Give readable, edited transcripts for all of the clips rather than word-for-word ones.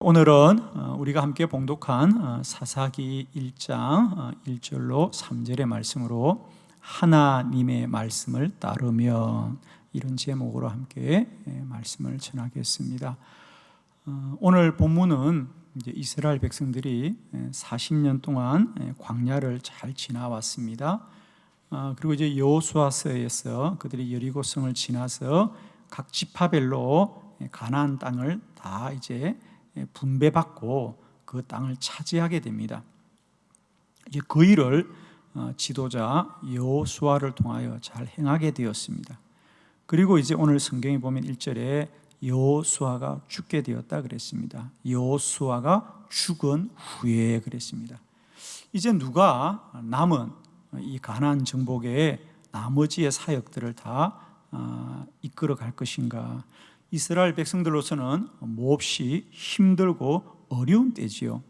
오늘은 우리가 함께 봉독한 사사기 1장 1절로 3절의 말씀으로 하나님의 말씀을 따르면, 이런 제목으로 함께 말씀을 전하겠습니다. 오늘 본문은 이제 이스라엘 백성들이 40년 동안 광야를 잘 지나왔습니다. 그리고 이제 여호수아서에서 그들이 여리고성을 지나서 각 지파별로 가나안 땅을 다 이제 분배받고 그 땅을 차지하게 됩니다. 이제 그 일을 지도자 여호수아를 통하여 잘 행하게 되었습니다. 그리고 이제 오늘 성경에 보면 1절에 여호수아가 죽게 되었다 그랬습니다. 여호수아가 죽은 후에 그랬습니다. 이제 누가 남은 이 가나안 정복의 나머지의 사역들을 다 이끌어 갈 것인가? 이스라엘 백성들로서는 몹시 힘들고 어려운 때지요.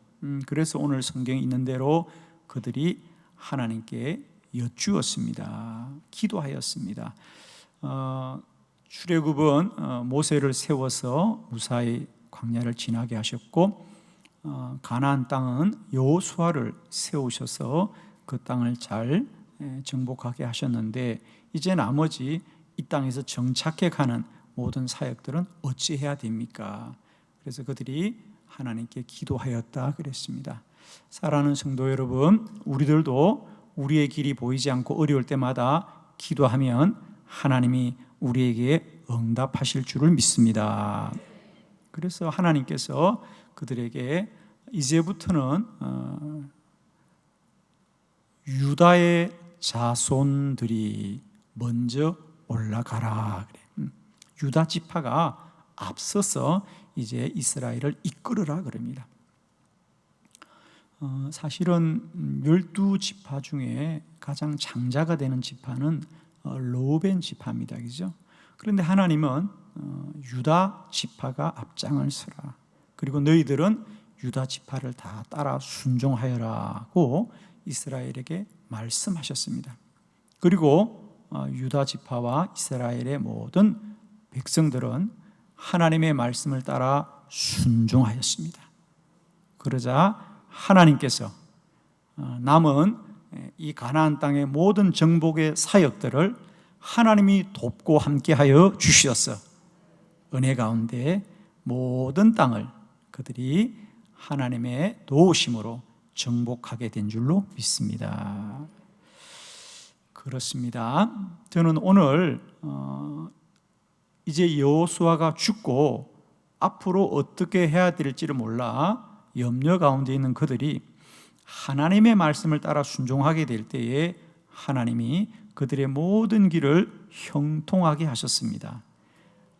그래서 오늘 성경에 있는 대로 그들이 하나님께 여쭈었습니다. 기도하였습니다. 출애굽은 모세를 세워서 무사히 광야를 지나게 하셨고, 가나안 땅은 여호수아를 세우셔서 그 땅을 잘 정복하게 하셨는데, 이제 나머지 이 땅에서 정착해 가는 모든 사역들은 어찌해야 됩니까? 그래서 그들이 하나님께 기도하였다 그랬습니다. 사랑하는 성도 여러분, 우리들도 우리의 길이 보이지 않고 어려울 때마다 기도하면 하나님이 우리에게 응답하실 줄을 믿습니다. 그래서 하나님께서 그들에게 이제부터는 유다의 자손들이 먼저 올라가라 그래. 유다 지파가 앞서서 이제 이스라엘을 이끌으라 그럽니다. 사실은 12지파 중에 가장 장자가 되는 지파는 르우벤 지파입니다. 그죠? 그런데 하나님은 유다 지파가 앞장을 서라. 그리고 너희들은 유다 지파를 다 따라 순종하여라고 이스라엘에게 말씀하셨습니다. 그리고 유다 지파와 이스라엘의 모든 백성들은 하나님의 말씀을 따라 순종하였습니다. 그러자 하나님께서 남은 이 가나안 땅의 모든 정복의 사역들을 하나님이 돕고 함께하여 주시었어. 은혜 가운데 모든 땅을 그들이 하나님의 도우심으로 정복하게 된 줄로 믿습니다. 그렇습니다. 저는 오늘 이제 여호수아가 죽고 앞으로 어떻게 해야 될지를 몰라 염려 가운데 있는 그들이 하나님의 말씀을 따라 순종하게 될 때에 하나님이 그들의 모든 길을 형통하게 하셨습니다.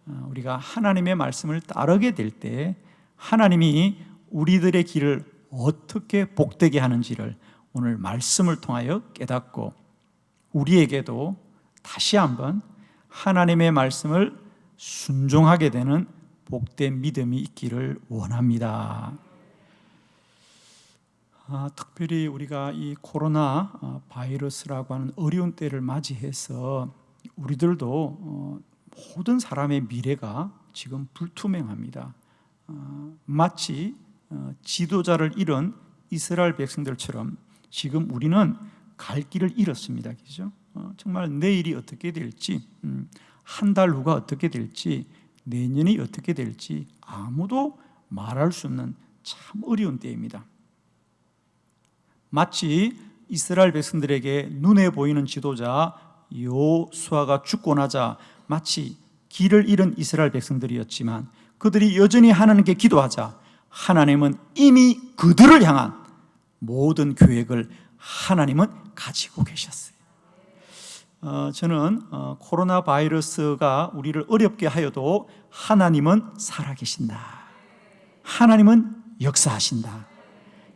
우리가 하나님의 말씀을 따르게 될 때 하나님이 우리들의 길을 어떻게 복되게 하는지를 오늘 말씀을 통하여 깨닫고, 우리에게도 다시 한번 하나님의 말씀을 순종하게 되는 복된 믿음이 있기를 원합니다. 특별히 우리가 이 코로나 바이러스라고 하는 어려운 때를 맞이해서 우리들도 모든 사람의 미래가 지금 불투명합니다. 마치 지도자를 잃은 이스라엘 백성들처럼 지금 우리는 갈 길을 잃었습니다. 그죠? 정말 내일이 어떻게 될지, 한 달 후가 어떻게 될지, 내년이 어떻게 될지 아무도 말할 수 없는 참 어려운 때입니다. 마치 이스라엘 백성들에게 눈에 보이는 지도자 여호수아가 죽고 나자 마치 길을 잃은 이스라엘 백성들이었지만, 그들이 여전히 하나님께 기도하자 하나님은 이미 그들을 향한 모든 계획을 하나님은 가지고 계셨어요. 저는 코로나 바이러스가 우리를 어렵게 하여도 하나님은 살아계신다. 하나님은 역사하신다.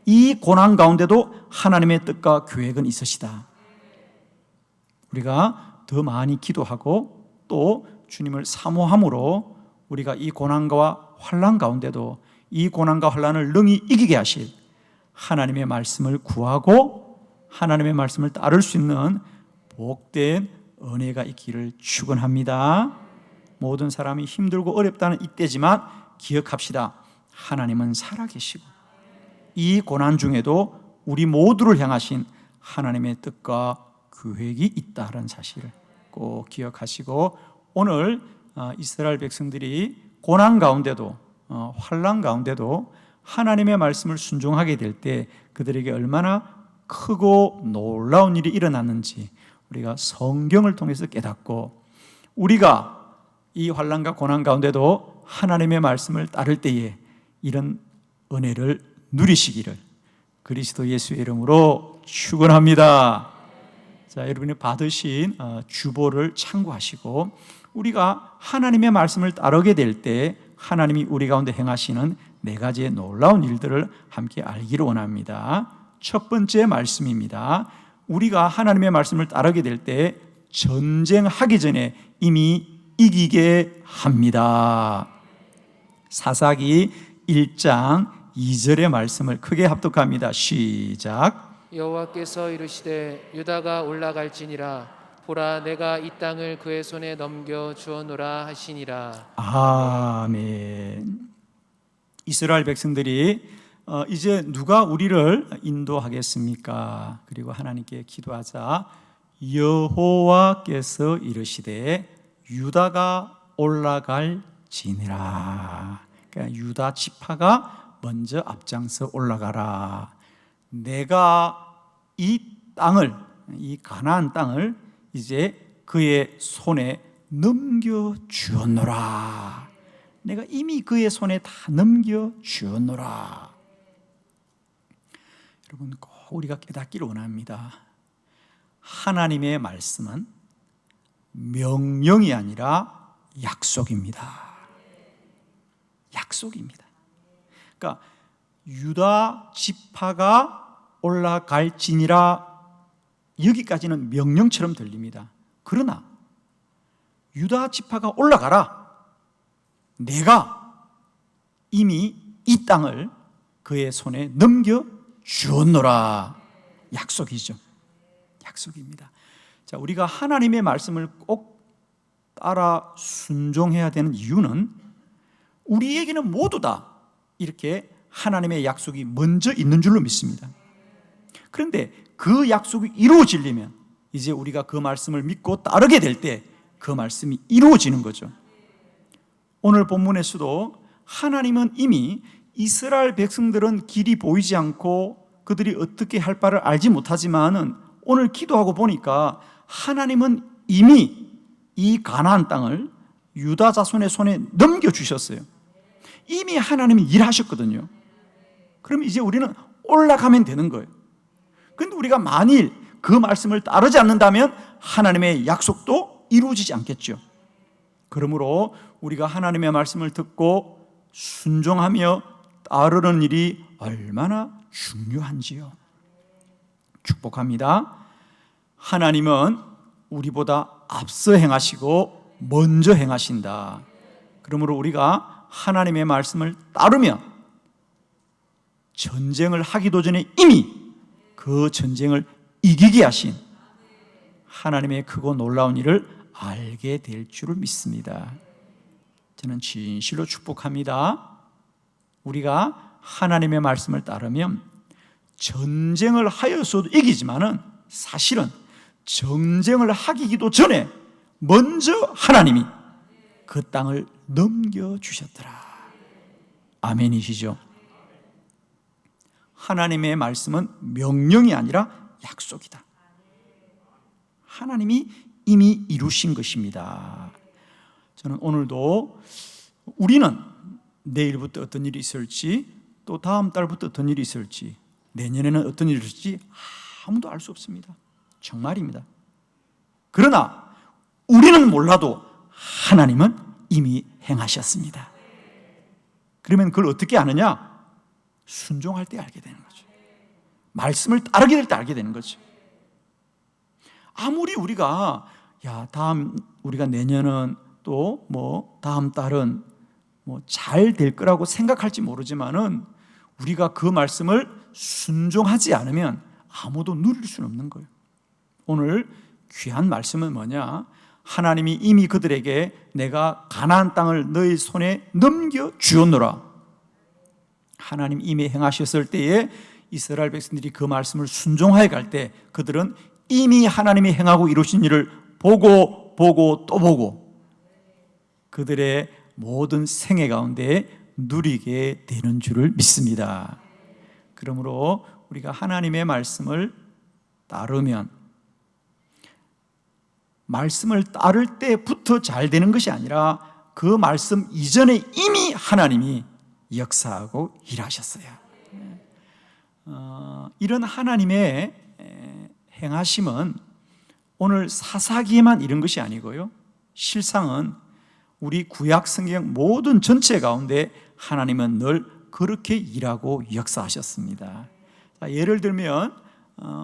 이 고난 가운데도 하나님의 뜻과 계획은 있으시다. 우리가 더 많이 기도하고 또 주님을 사모함으로 우리가 이 고난과 환난 가운데도 이 고난과 환난을 능히 이기게 하실 하나님의 말씀을 구하고 하나님의 말씀을 따를 수 있는 복된 은혜가 있기를 축원합니다. 모든 사람이 힘들고 어렵다는 이때지만 기억합시다. 하나님은 살아계시고 이 고난 중에도 우리 모두를 향하신 하나님의 뜻과 계획이 있다는 사실을 꼭 기억하시고, 오늘 이스라엘 백성들이 고난 가운데도 환난 가운데도 하나님의 말씀을 순종하게 될 때 그들에게 얼마나 크고 놀라운 일이 일어났는지 우리가 성경을 통해서 깨닫고, 우리가 이 환난과 고난 가운데도 하나님의 말씀을 따를 때에 이런 은혜를 누리시기를 그리스도 예수의 이름으로 축원합니다. 자, 여러분이 받으신 주보를 참고하시고, 우리가 하나님의 말씀을 따르게 될 때 하나님이 우리 가운데 행하시는 4가지의 놀라운 일들을 함께 알기를 원합니다. 첫 번째 말씀입니다. 우리가 하나님의 말씀을 따르게 될 때 전쟁하기 전에 이미 이기게 합니다. 사사기 1장 2절의 말씀을 크게 합독합니다. 시작. 여호와께서 이르시되 유다가 올라갈지니라, 보라 내가 이 땅을 그의 손에 넘겨 주었노라 하시니라. 아멘. 이스라엘 백성들이 이제 누가 우리를 인도하겠습니까? 그리고 하나님께 기도하자. 여호와께서 이르시되 유다가 올라갈지니라. 그러니까 유다 지파가 먼저 앞장서 올라가라. 내가 이 땅을, 이 가나안 땅을 이제 그의 손에 넘겨 주었노라. 내가 이미 그의 손에 다 넘겨 주었노라. 여러분, 꼭 우리가 깨닫기를 원합니다. 하나님의 말씀은 명령이 아니라 약속입니다. 약속입니다. 그러니까 유다 지파가 올라갈지니라, 여기까지는 명령처럼 들립니다. 그러나 유다 지파가 올라가라, 내가 이미 이 땅을 그의 손에 넘겨 주었노라. 약속이죠. 약속입니다. 자, 우리가 하나님의 말씀을 꼭 따라 순종해야 되는 이유는 우리에게는 모두 다 이렇게 하나님의 약속이 먼저 있는 줄로 믿습니다. 그런데 그 약속이 이루어지려면 이제 우리가 그 말씀을 믿고 따르게 될 때 그 말씀이 이루어지는 거죠. 오늘 본문에서도 하나님은 이미 이스라엘 백성들은 길이 보이지 않고 그들이 어떻게 할 바를 알지 못하지만은 오늘 기도하고 보니까 하나님은 이미 이 가나안 땅을 유다 자손의 손에 넘겨주셨어요. 이미 하나님이 일하셨거든요. 그럼 이제 우리는 올라가면 되는 거예요. 그런데 우리가 만일 그 말씀을 따르지 않는다면 하나님의 약속도 이루어지지 않겠죠. 그러므로 우리가 하나님의 말씀을 듣고 순종하며 따르는 일이 얼마나 중요한지요. 축복합니다. 하나님은 우리보다 앞서 행하시고 먼저 행하신다. 그러므로 우리가 하나님의 말씀을 따르면 전쟁을 하기도 전에 이미 그 전쟁을 이기게 하신 하나님의 크고 놀라운 일을 알게 될 줄을 믿습니다. 저는 진실로 축복합니다. 우리가 하나님의 말씀을 따르면 전쟁을 하여서도 이기지만은 사실은 전쟁을 하기도 전에 먼저 하나님이 그 땅을 넘겨주셨더라. 아멘이시죠? 하나님의 말씀은 명령이 아니라 약속이다. 하나님이 이미 이루신 것입니다. 저는 오늘도 우리는 내일부터 어떤 일이 있을지, 또 다음 달부터 어떤 일이 있을지, 내년에는 어떤 일이 있을지 아무도 알 수 없습니다. 정말입니다. 그러나 우리는 몰라도 하나님은 이미 행하셨습니다. 그러면 그걸 어떻게 아느냐? 순종할 때 알게 되는 거죠. 말씀을 따르게 될 때 알게 되는 거죠. 아무리 우리가 우리가 내년은 또 다음 달은 잘 될 거라고 생각할지 모르지만은 우리가 그 말씀을 순종하지 않으면 아무도 누릴 수는 없는 거예요. 오늘 귀한 말씀은 뭐냐? 하나님이 이미 그들에게 내가 가나안 땅을 너희 손에 넘겨 주었노라. 하나님 이미 행하셨을 때에 이스라엘 백성들이 그 말씀을 순종하여 갈 때 그들은 이미 하나님이 행하고 이루신 일을 보고 또 보고 그들의 모든 생애 가운데 누리게 되는 줄을 믿습니다. 그러므로 우리가 하나님의 말씀을 따르면 말씀을 따를 때부터 잘 되는 것이 아니라 그 말씀 이전에 이미 하나님이 역사하고 일하셨어요. 이런 하나님의 행하심은 오늘 사사기에만 이런 것이 아니고요, 실상은 우리 구약 성경 모든 전체 가운데 하나님은 늘 그렇게 일하고 역사하셨습니다. 예를 들면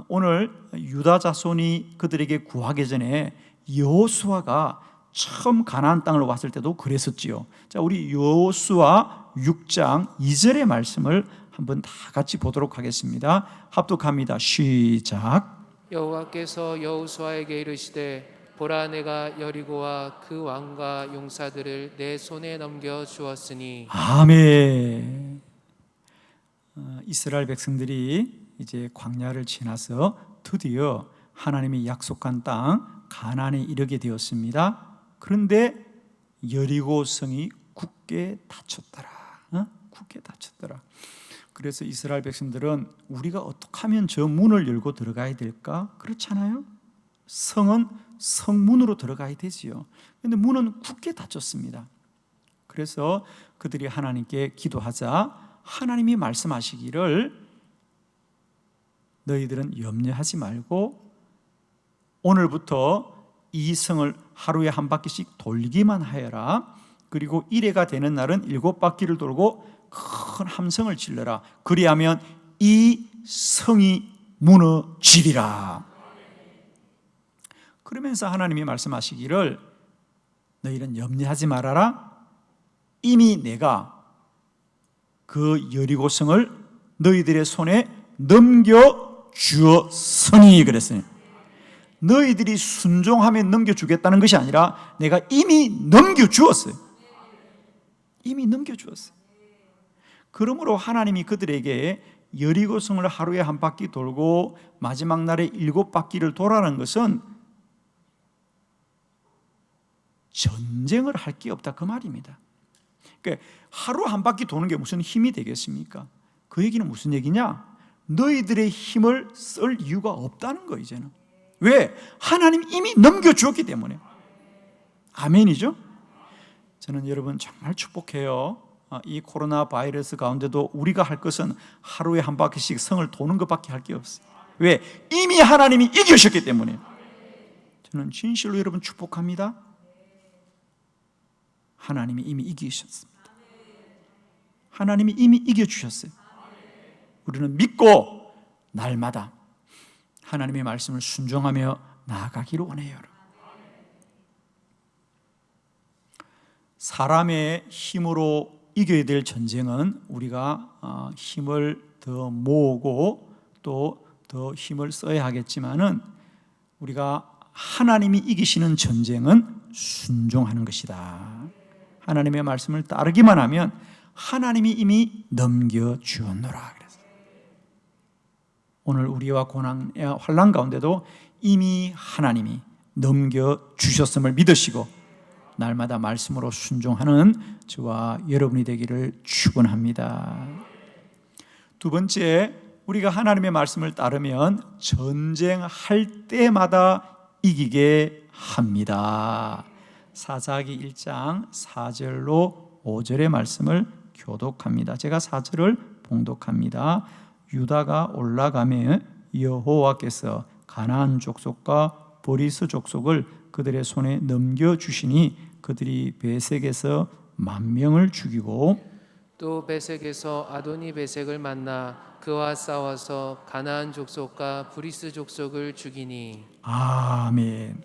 오늘 유다 자손이 그들에게 구하기 전에 여호수아가 처음 가나안 땅을 왔을 때도 그랬었지요. 자, 우리 여호수아 6장 2절의 말씀을 한번 다 같이 보도록 하겠습니다. 합독합니다. 시작. 여호와께서 여호수아에게 이르시되 보라 내가 여리고와 그 왕과 용사들을 내 손에 넘겨 주었으니. 아멘. 이스라엘 백성들이 이제 광야를 지나서 드디어 하나님이 약속한 땅 가나안에 이르게 되었습니다. 그런데 여리고 성이 굳게 닫혔더라. 굳게 닫혔더라. 그래서 이스라엘 백성들은 우리가 어떻게 하면 저 문을 열고 들어가야 될까? 그렇잖아요. 성은 성문으로 들어가야 되지요. 그런데 문은 굳게 닫혔습니다. 그래서 그들이 하나님께 기도하자 하나님이 말씀하시기를 너희들은 염려하지 말고 오늘부터 이 성을 하루에 한 바퀴씩 돌기만 하여라. 그리고 이래가 되는 날은 7바퀴를 돌고 큰 함성을 질러라. 그리하면 이 성이 무너지리라. 그러면서 하나님이 말씀하시기를 너희는 염려하지 말아라. 이미 내가 그 여리고성을 너희들의 손에 넘겨주었으니 그랬어요. 너희들이 순종하면 넘겨주겠다는 것이 아니라 내가 이미 넘겨주었어요. 이미 넘겨주었어요. 그러므로 하나님이 그들에게 여리고성을 하루에 한 바퀴 돌고 마지막 날에 7바퀴를 돌아라는 것은 전쟁을 할 게 없다 그 말입니다. 그러니까 하루 한 바퀴 도는 게 무슨 힘이 되겠습니까? 그 얘기는 무슨 얘기냐? 너희들의 힘을 쓸 이유가 없다는 거 이제는. 왜? 하나님 이미 넘겨주었기 때문에. 아멘이죠? 저는 여러분 정말 축복해요. 이 코로나 바이러스 가운데도 우리가 할 것은 하루에 한 바퀴씩 성을 도는 것밖에 할 게 없어요. 왜? 이미 하나님이 이기셨기 때문에. 저는 진실로 여러분 축복합니다. 하나님이 이미 이기셨습니다. 하나님이 이미 이겨주셨어요. 우리는 믿고 날마다 하나님의 말씀을 순종하며 나아가기를 원해요. 사람의 힘으로 이겨야 될 전쟁은 우리가 힘을 더 모으고 또 더 힘을 써야 하겠지만은 우리가 하나님이 이기시는 전쟁은 순종하는 것이다. 하나님의 말씀을 따르기만 하면 하나님이 이미 넘겨주었노라. 그래서 오늘 우리와 고난의 환난 가운데도 이미 하나님이 넘겨주셨음을 믿으시고 날마다 말씀으로 순종하는 저와 여러분이 되기를 축원합니다. 두 번째, 우리가 하나님의 말씀을 따르면 전쟁할 때마다 이기게 합니다. 사사기 1장 4절로 5절의 말씀을 교독합니다. 제가 4절을 봉독합니다. 유다가 올라가며 여호와께서 가나안 족속과 보리스 족속을 그들의 손에 넘겨주시니 그들이 베색에서 10,000명을 죽이고 또 베색에서 아도니 베색을 만나 그와 싸워서 가나안 족속과 브리스 족속을 죽이니. 아멘.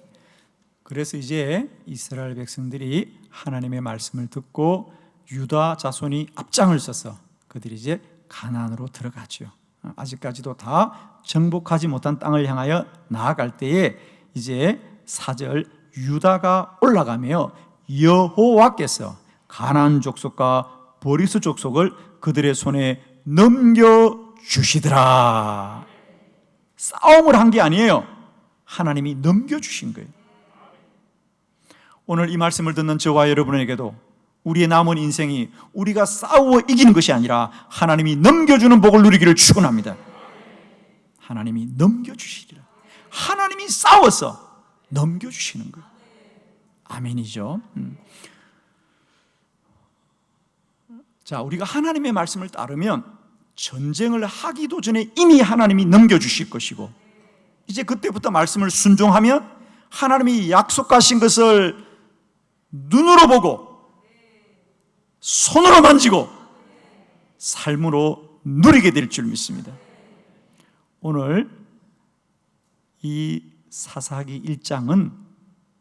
그래서 이제 이스라엘 백성들이 하나님의 말씀을 듣고 유다 자손이 앞장을 서서 그들이 이제 가나안으로 들어가죠. 아직까지도 다 정복하지 못한 땅을 향하여 나아갈 때에 이제 4절 유다가 올라가며 여호와께서 가나안 족속과 보리스 족속을 그들의 손에 넘겨주시더라. 싸움을 한 게 아니에요. 하나님이 넘겨주신 거예요. 오늘 이 말씀을 듣는 저와 여러분에게도 우리의 남은 인생이 우리가 싸워 이기는 것이 아니라 하나님이 넘겨주는 복을 누리기를 축원합니다. 하나님이 넘겨주시리라. 하나님이 싸워서 넘겨주시는 거예요. 아멘이죠. 자, 우리가 하나님의 말씀을 따르면 전쟁을 하기도 전에 이미 하나님이 넘겨주실 것이고, 이제 그때부터 말씀을 순종하면 하나님이 약속하신 것을 눈으로 보고 손으로 만지고 삶으로 누리게 될 줄 믿습니다. 오늘 이 사사기 1장은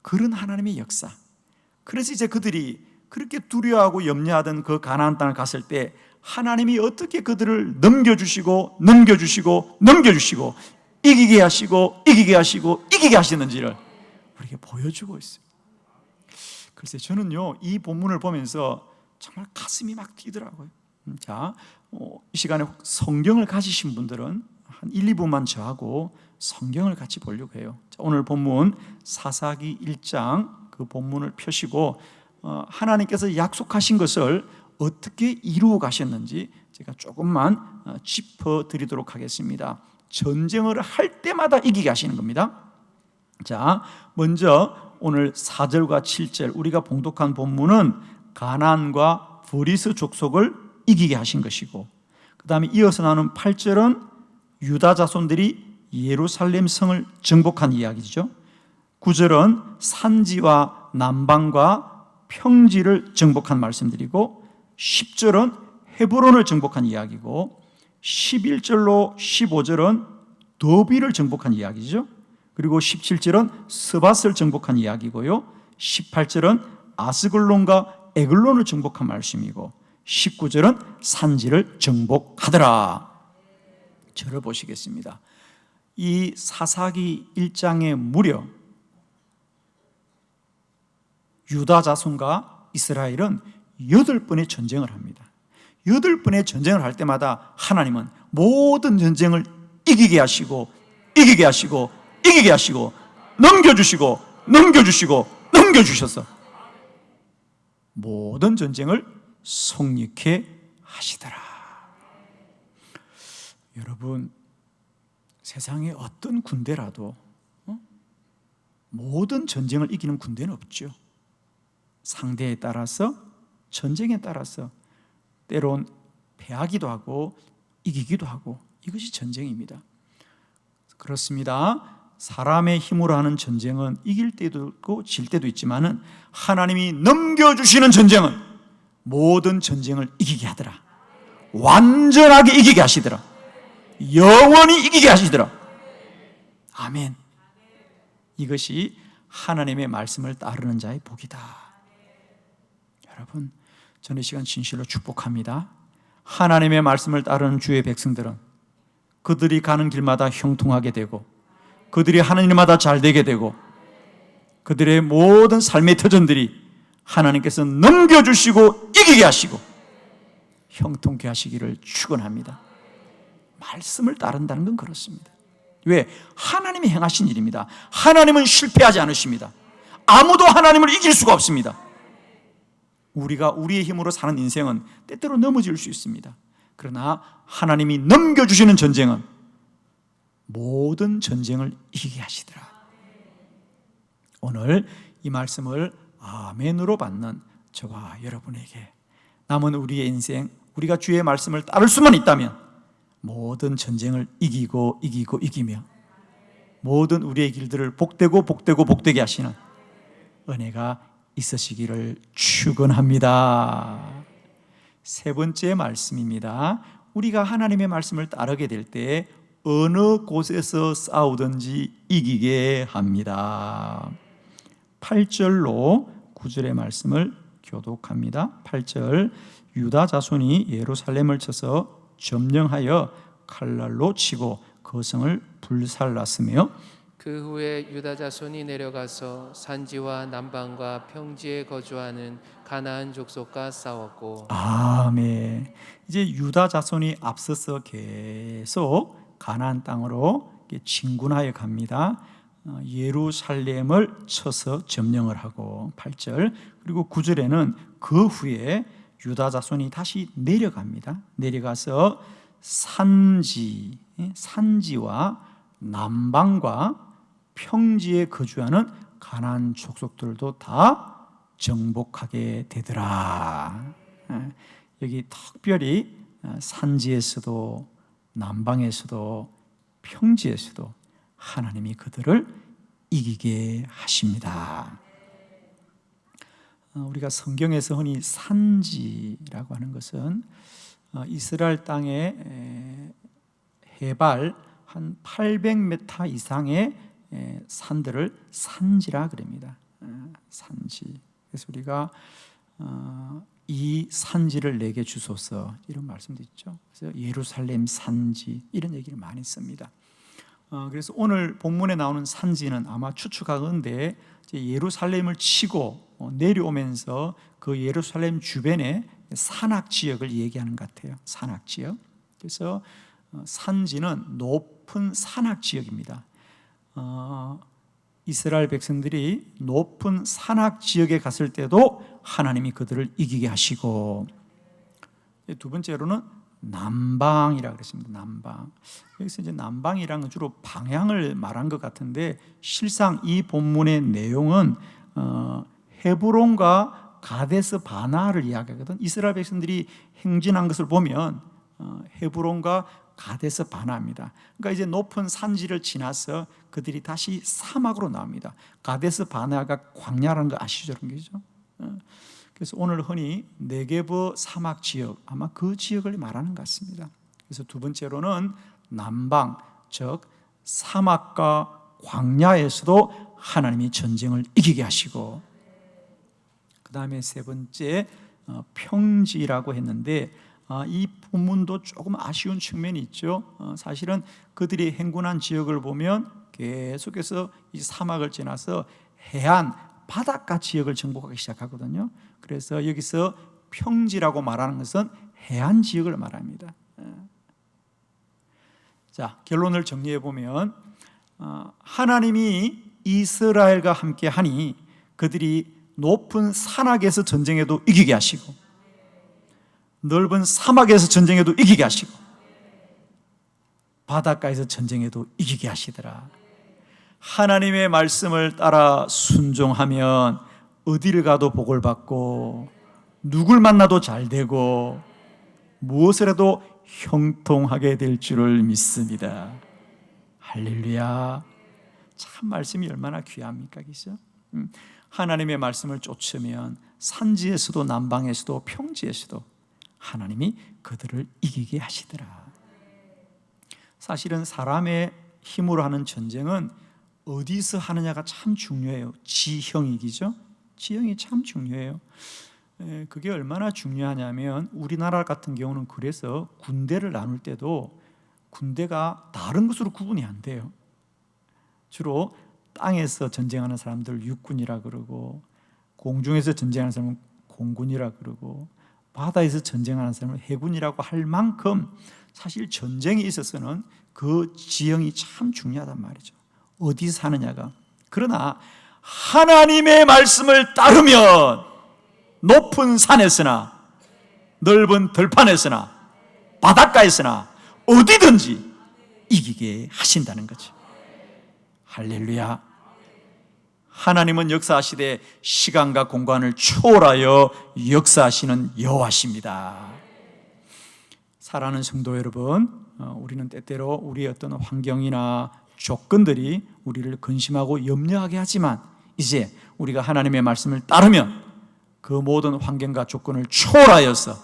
그런 하나님의 역사, 그래서 이제 그들이 그렇게 두려워하고 염려하던 그 가나안 땅을 갔을 때 하나님이 어떻게 그들을 넘겨주시고 이기게 하시고 이기게 하시는지를 우리에게 보여주고 있어요. 글쎄, 저는요 이 본문을 보면서 정말 가슴이 막 뛰더라고요. 자, 이 시간에 성경을 가지신 분들은 한 1, 2분만 저하고 성경을 같이 보려고 해요. 자, 오늘 본문 사사기 1장 그 본문을 펴시고 하나님께서 약속하신 것을 어떻게 이루어 가셨는지 제가 조금만 짚어드리도록 하겠습니다. 전쟁을 할 때마다 이기게 하시는 겁니다. 자, 먼저 오늘 4절과 7절 우리가 봉독한 본문은 가나안과 브리스 족속을 이기게 하신 것이고, 그 다음에 이어서 나오는 8절은 유다 자손들이 예루살렘 성을 정복한 이야기죠. 9절은 산지와 남방과 평지를 정복한 말씀드리고, 10절은 헤브론을 정복한 이야기고, 11절로 15절은 더비를 정복한 이야기죠. 그리고 17절은 스밧을 정복한 이야기고요, 18절은 아스글론과 에글론을 정복한 말씀이고, 19절은 산지를 정복하더라. 저를 보시겠습니다. 이 사사기 1장에 무려 유다 자손과 이스라엘은 8번의 전쟁을 합니다. 8번의 전쟁을 할 때마다 하나님은 모든 전쟁을 이기게 하시고 넘겨주셔서 모든 전쟁을 성립케 하시더라. 여러분, 세상에 어떤 군대라도 모든 전쟁을 이기는 군대는 없죠. 상대에 따라서, 전쟁에 따라서 때론 패하기도 하고 이기기도 하고, 이것이 전쟁입니다. 그렇습니다. 사람의 힘으로 하는 전쟁은 이길 때도 있고 질 때도 있지만은 하나님이 넘겨주시는 전쟁은 모든 전쟁을 이기게 하더라. 완전하게 이기게 하시더라. 영원히 이기게 하시더라. 아멘. 이것이 하나님의 말씀을 따르는 자의 복이다. 여러분, 저는 이 시간 진실로 축복합니다. 하나님의 말씀을 따르는 주의 백성들은 그들이 가는 길마다 형통하게 되고, 그들이 하는 일마다 잘 되게 되고, 그들의 모든 삶의 터전들이 하나님께서 넘겨주시고 이기게 하시고 형통케 하시기를 축원합니다. 말씀을 따른다는 건 그렇습니다. 왜? 하나님이 행하신 일입니다. 하나님은 실패하지 않으십니다. 아무도 하나님을 이길 수가 없습니다. 우리가 우리의 힘으로 사는 인생은 때때로 넘어질 수 있습니다. 그러나 하나님이 넘겨주시는 전쟁은 모든 전쟁을 이기게 하시더라. 오늘 이 말씀을 아멘으로 받는 저와 여러분에게 남은 우리의 인생, 우리가 주의 말씀을 따를 수만 있다면 모든 전쟁을 이기며 모든 우리의 길들을 복되게 하시는 은혜가 있으시기를 축원합니다. 세 번째 말씀입니다. 우리가 하나님의 말씀을 따르게 될 때 어느 곳에서 싸우든지 이기게 합니다. 8절로 9절의 말씀을 교독합니다. 8절, 유다 자손이 예루살렘을 쳐서 점령하여 칼날로 치고 그 성을 불살랐으며 그 후에 유다 자손이 내려가서 산지와 남방과 평지에 거주하는 가나안 족속과 싸웠고 아멘. 이제 유다 자손이 앞서서 계속 가나안 땅으로 진군하여 갑니다. 예루살렘을 쳐서 점령을 하고 8절, 그리고 9절에는 그 후에 유다 자손이 다시 내려갑니다. 내려가서 산지와 남방과 평지에 거주하는 가나안 족속들도 다 정복하게 되더라. 여기 특별히 산지에서도 남방에서도 평지에서도 하나님이 그들을 이기게 하십니다. 우리가 성경에서 흔히 산지라고 하는 것은 이스라엘 땅의 해발 한 800m 이상의 산들을 산지라 그럽니다. 산지. 그래서 우리가 이 산지를 내게 주소서 이런 말씀도 있죠. 그래서 예루살렘 산지 이런 얘기를 많이 씁니다. 그래서 오늘 본문에 나오는 산지는 아마 추측하건대 예루살렘을 치고 내려오면서 그 예루살렘 주변의 산악 지역을 얘기하는 것 같아요. 산악 지역. 그래서 산지는 높은 산악 지역입니다. 이스라엘 백성들이 높은 산악 지역에 갔을 때도 하나님이 그들을 이기게 하시고, 두 번째로는 남방이라고 그랬습니다. 남방. 여기서 이제 남방이라는 건 주로 방향을 말한 것 같은데, 실상 이 본문의 내용은 헤브론과 가데스 바나를 이야기하거든. 이스라엘 백성들이 행진한 것을 보면 헤브론과 가데스 바나입니다. 그러니까 이제 높은 산지를 지나서 그들이 다시 사막으로 나옵니다. 가데스 바나가 광야라는 거 아시죠? 그래서 오늘 흔히 네게브 사막 지역, 아마 그 지역을 말하는 것 같습니다. 그래서 두 번째로는 남방, 즉 사막과 광야에서도 하나님이 전쟁을 이기게 하시고, 그 다음에 세 번째 평지라고 했는데, 이 본문도 조금 아쉬운 측면이 있죠. 사실은 그들이 행군한 지역을 보면 계속해서 이 사막을 지나서 해안, 바닷가 지역을 정복하기 시작하거든요. 그래서 여기서 평지라고 말하는 것은 해안 지역을 말합니다. 자, 결론을 정리해 보면 하나님이 이스라엘과 함께 하니 그들이 높은 산악에서 전쟁해도 이기게 하시고, 넓은 사막에서 전쟁해도 이기게 하시고, 바닷가에서 전쟁해도 이기게 하시더라. 하나님의 말씀을 따라 순종하면 어디를 가도 복을 받고, 누굴 만나도 잘 되고, 무엇을 해도 형통하게 될 줄을 믿습니다. 할렐루야. 참 말씀이 얼마나 귀합니까, 그죠? 하나님의 말씀을 쫓으면 산지에서도 남방에서도 평지에서도 하나님이 그들을 이기게 하시더라. 사실은 사람의 힘으로 하는 전쟁은 어디서 하느냐가 참 중요해요. 지형이기죠. 지형이 참 중요해요. 그게 얼마나 중요하냐면 우리나라 같은 경우는 그래서 군대를 나눌 때도 군대가 다른 것으로 구분이 안 돼요. 주로 땅에서 전쟁하는 사람들 육군이라 그러고, 공중에서 전쟁하는 사람은 공군이라 그러고, 바다에서 전쟁하는 사람은 해군이라고 할 만큼 사실 전쟁에 있어서는 그 지형이 참 중요하단 말이죠. 어디서 사느냐가. 그러나 하나님의 말씀을 따르면 높은 산에서나 넓은 들판에서나 바닷가에서나 어디든지 이기게 하신다는 거죠. 할렐루야. 하나님은 역사하시되 시간과 공간을 초월하여 역사하시는 여호와십니다. 사랑하는 성도 여러분, 우리는 때때로 우리의 어떤 환경이나 조건들이 우리를 근심하고 염려하게 하지만, 이제 우리가 하나님의 말씀을 따르면 그 모든 환경과 조건을 초월하여서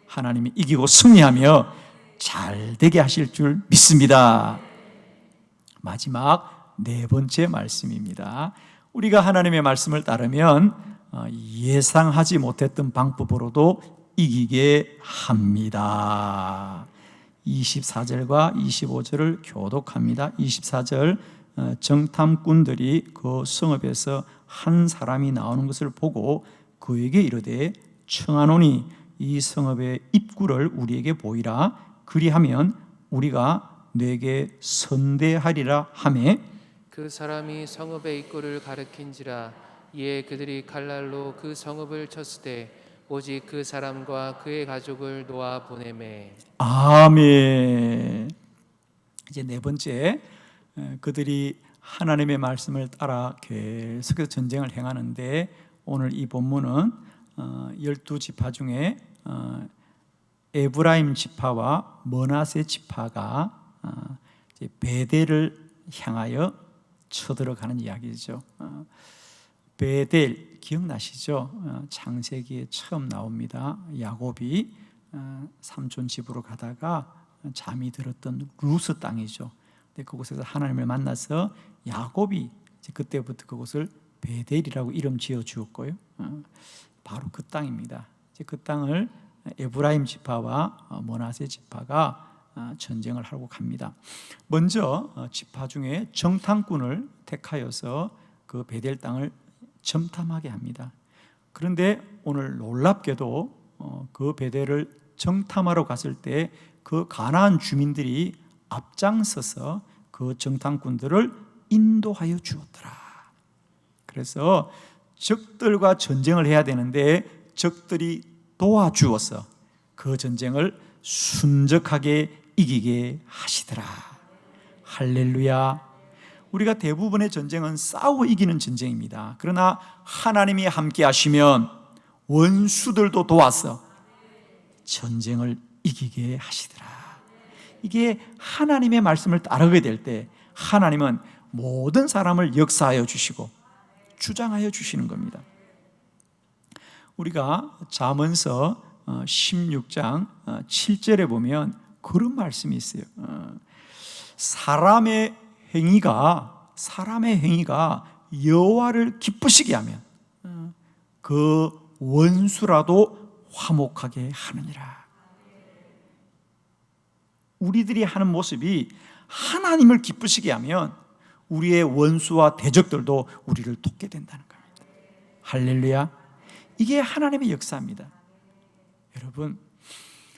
하나님이 이기고 승리하며 잘 되게 하실 줄 믿습니다. 마지막 네 번째 말씀입니다. 우리가 하나님의 말씀을 따르면 예상하지 못했던 방법으로도 이기게 합니다. 24절과 25절을 교독합니다. 24절 정탐꾼들이 그 성읍에서 한 사람이 나오는 것을 보고 그에게 이르되 청하노니 이 성읍의 입구를 우리에게 보이라. 그리하면 우리가 네게 선대하리라 하매 그 사람이 성읍의 입구를 가리킨지라. 이에 그들이 칼날로 그 성읍을 쳤을 때 오직 그 사람과 그의 가족을 놓아 보내매. 아멘. 이제 네 번째, 그들이 하나님의 말씀을 따라 계속해서 전쟁을 행하는데 오늘 이 본문은 12지파 중에 에브라임 지파와 머나세 지파가 이제 베델을 향하여 쳐들어가는 이야기죠. 베델 기억나시죠? 창세기에 처음 나옵니다. 야곱이 삼촌 집으로 가다가 잠이 들었던 루스 땅이죠. 근데 그곳에서 하나님을 만나서 야곱이 이제 그때부터 그곳을 베델이라고 이름 지어 주었고요. 바로 그 땅입니다. 이제 그 땅을 에브라임 지파와 머나세 지파가 전쟁을 하고 갑니다. 먼저 지파 중에 정탐꾼을 택하여서 그 베델 땅을 점탐하게 합니다. 그런데 오늘 놀랍게도 그 베델을 정탐하러 갔을 때 그 가나안 주민들이 앞장서서 그 정탐꾼들을 인도하여 주었더라. 그래서 적들과 전쟁을 해야 되는데 적들이 도와주어서 그 전쟁을 순적하게 이기게 하시더라. 할렐루야. 우리가 대부분의 전쟁은 싸워 이기는 전쟁입니다. 그러나 하나님이 함께 하시면 원수들도 도와서 전쟁을 이기게 하시더라. 이게 하나님의 말씀을 따르게 될 때 하나님은 모든 사람을 역사하여 주시고 주장하여 주시는 겁니다. 우리가 잠언서 16장 7절에 보면 그런 말씀이 있어요. 사람의 행위가 여호와를 기쁘시게 하면 그 원수라도 화목하게 하느니라. 우리들이 하는 모습이 하나님을 기쁘시게 하면 우리의 원수와 대적들도 우리를 돕게 된다는 겁니다. 할렐루야. 이게 하나님의 역사입니다. 여러분,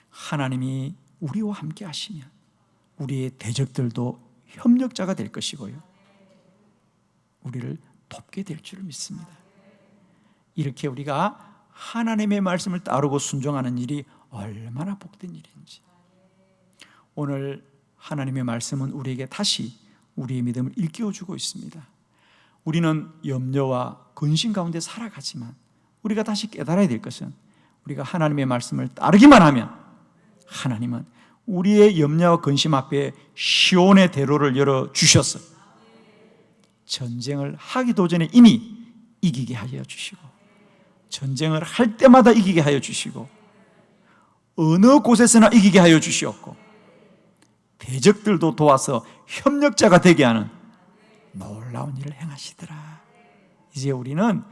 하나님이 우리와 함께 하시면 우리의 대적들도 협력자가 될 것이고요, 우리를 돕게 될 줄 믿습니다. 이렇게 우리가 하나님의 말씀을 따르고 순종하는 일이 얼마나 복된 일인지, 오늘 하나님의 말씀은 우리에게 다시 우리의 믿음을 일깨워주고 있습니다. 우리는 염려와 근심 가운데 살아가지만 우리가 다시 깨달아야 될 것은 우리가 하나님의 말씀을 따르기만 하면 하나님은 우리의 염려와 근심 앞에 시온의 대로를 열어주셔서 전쟁을 하기도 전에 이미 이기게 하여 주시고, 전쟁을 할 때마다 이기게 하여 주시고, 어느 곳에서나 이기게 하여 주시옵고, 대적들도 도와서 협력자가 되게 하는 놀라운 일을 행하시더라. 이제 우리는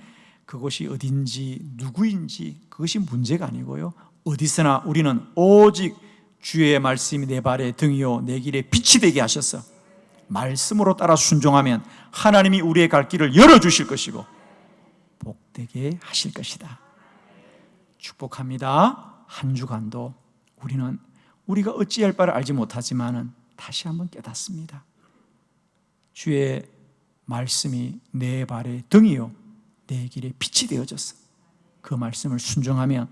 그것이 어딘지 누구인지 그것이 문제가 아니고요, 어디서나 우리는 오직 주의 말씀이 내 발의 등이요 내 길에 빛이 되게 하셔서 말씀으로 따라 순종하면 하나님이 우리의 갈 길을 열어주실 것이고 복되게 하실 것이다. 축복합니다. 한 주간도 우리는 우리가 어찌할 바를 알지 못하지만은 다시 한번 깨닫습니다. 주의 말씀이 내 발의 등이요 내 길에 빛이 되어졌어. 그 말씀을 순종하면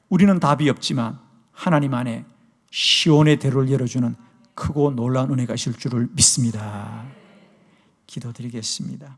우리는 답이 없지만 하나님 안에 시온의 대로를 열어주는 크고 놀라운 은혜가 있을 줄을 믿습니다. 기도드리겠습니다.